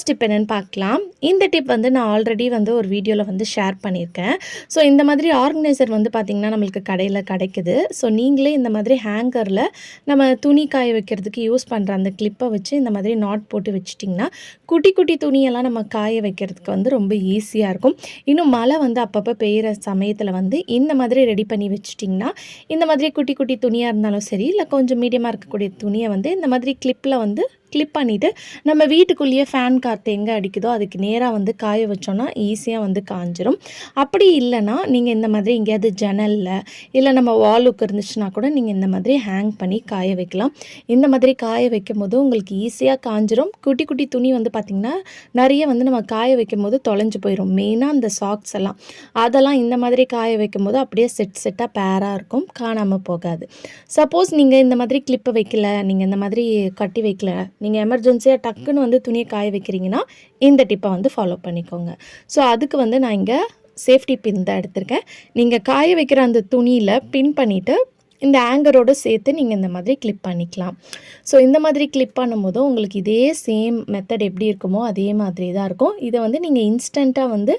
Tip என்னென்னு பார்க்கலாம். இந்த டிப் வந்து நான் ஆல்ரெடி வந்து ஒரு வீடியோவில் வந்து ஷேர் பண்ணியிருக்கேன். ஸோ இந்த மாதிரி ஆர்கனைசர் வந்து பார்த்திங்கன்னா நம்மளுக்கு கடையில் கிடைக்குது. ஸோ நீங்களே இந்த மாதிரி ஹேங்கரில் நம்ம துணி காய வைக்கிறதுக்கு யூஸ் பண்ணுற அந்த கிளிப்பை வச்சு இந்த மாதிரி நாட் போட்டு வச்சிட்டிங்கன்னா குட்டி குட்டி துணியெல்லாம் நம்ம காய வைக்கிறதுக்கு வந்து ரொம்ப ஈஸியாக இருக்கும். இன்னும் மழை வந்து அப்பப்போ பெய்கிற சமயத்தில் வந்து இந்த மாதிரி ரெடி பண்ணி வச்சிட்டிங்கன்னா இந்த மாதிரி குட்டி குட்டி துணியாக இருந்தாலும் சரி, இல்லை கொஞ்சம் மீடியமாக இருக்கக்கூடிய துணியை வந்து இந்த மாதிரி கிளிப்பில் வந்து கிளிப் பண்ணிவிட்டு நம்ம வீட்டுக்குள்ளேயே ஃபேன் காற்று எங்கே அடிக்குதோ அதுக்கு நேராக வந்து காய வச்சோன்னா ஈஸியாக வந்து காஞ்சிரும். அப்படி இல்லைன்னா நீங்கள் இந்த மாதிரி எங்கேயாவது ஜன்னலில் இல்லை நம்ம வாலுக்கு இருந்துச்சுன்னா கூட நீங்கள் இந்த மாதிரி ஹேங் பண்ணி காய வைக்கலாம். இந்த மாதிரி காய வைக்கும் போது உங்களுக்கு ஈஸியாக காஞ்சிரும். குட்டி குட்டி துணி வந்து பார்த்திங்கன்னா நிறைய வந்து நம்ம காய வைக்கும் போது தொலைஞ்சு போயிடும். மெயினாக அந்த சாக்ஸ் எல்லாம் அதெல்லாம் இந்த மாதிரி காய வைக்கும் போது அப்படியே செட்டாக பேராக இருக்கும், காணாமல் போகாது. சப்போஸ் நீங்கள் இந்த மாதிரி கிளிப்பை வைக்கல, நீங்கள் இந்த மாதிரி கட்டி வைக்கல, நீங்கள் எமர்ஜென்சியாக டக்குன்னு வந்து துணியை காய வைக்கிறீங்கன்னா இந்த டிப்பை வந்து ஃபாலோ பண்ணிக்கோங்க. ஸோ அதுக்கு வந்து நான் இங்கே சேஃப்டி பின் தான் எடுத்திருக்கேன். நீங்கள் காய வைக்கிற அந்த துணியில் பின் பண்ணிவிட்டு இந்த ஆங்கரோடு சேர்த்து நீங்கள் இந்த மாதிரி கிளிப் பண்ணிக்கலாம். ஸோ இந்த மாதிரி கிளிப் பண்ணும்போதும் உங்களுக்கு இதே சேம் மெத்தட் எப்படி இருக்குமோ அதே மாதிரி தான் இருக்கும். இதை வந்து நீங்கள் இன்ஸ்டண்ட்டாக வந்து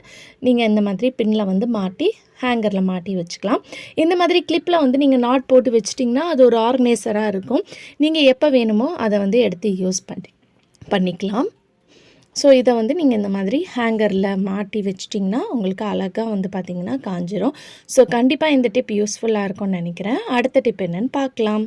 நீங்கள் இந்த மாதிரி பின்னில் வந்து மாட்டி ஹேங்கரில் மாட்டி வச்சுக்கலாம். இந்த மாதிரி கிளிப்பில் வந்து நீங்கள் நாட் போட்டு வச்சிட்டிங்கன்னா அது ஒரு ஆர்கனைசராக இருக்கும். நீங்கள் எப்போ வேணுமோ அதை வந்து எடுத்து யூஸ் பண்ணிக்கலாம். ஸோ இதை வந்து நீங்கள் இந்த மாதிரி ஹேங்கரில் மாட்டி வச்சிட்டிங்கன்னா உங்களுக்கு அழகாக வந்து பார்த்திங்கன்னா காஞ்சிரும். ஸோ கண்டிப்பாக இந்த டிப் யூஸ்ஃபுல்லாக இருக்கும்னு நினைக்கிறேன். அடுத்த டிப் என்னென்னு பார்க்கலாம்.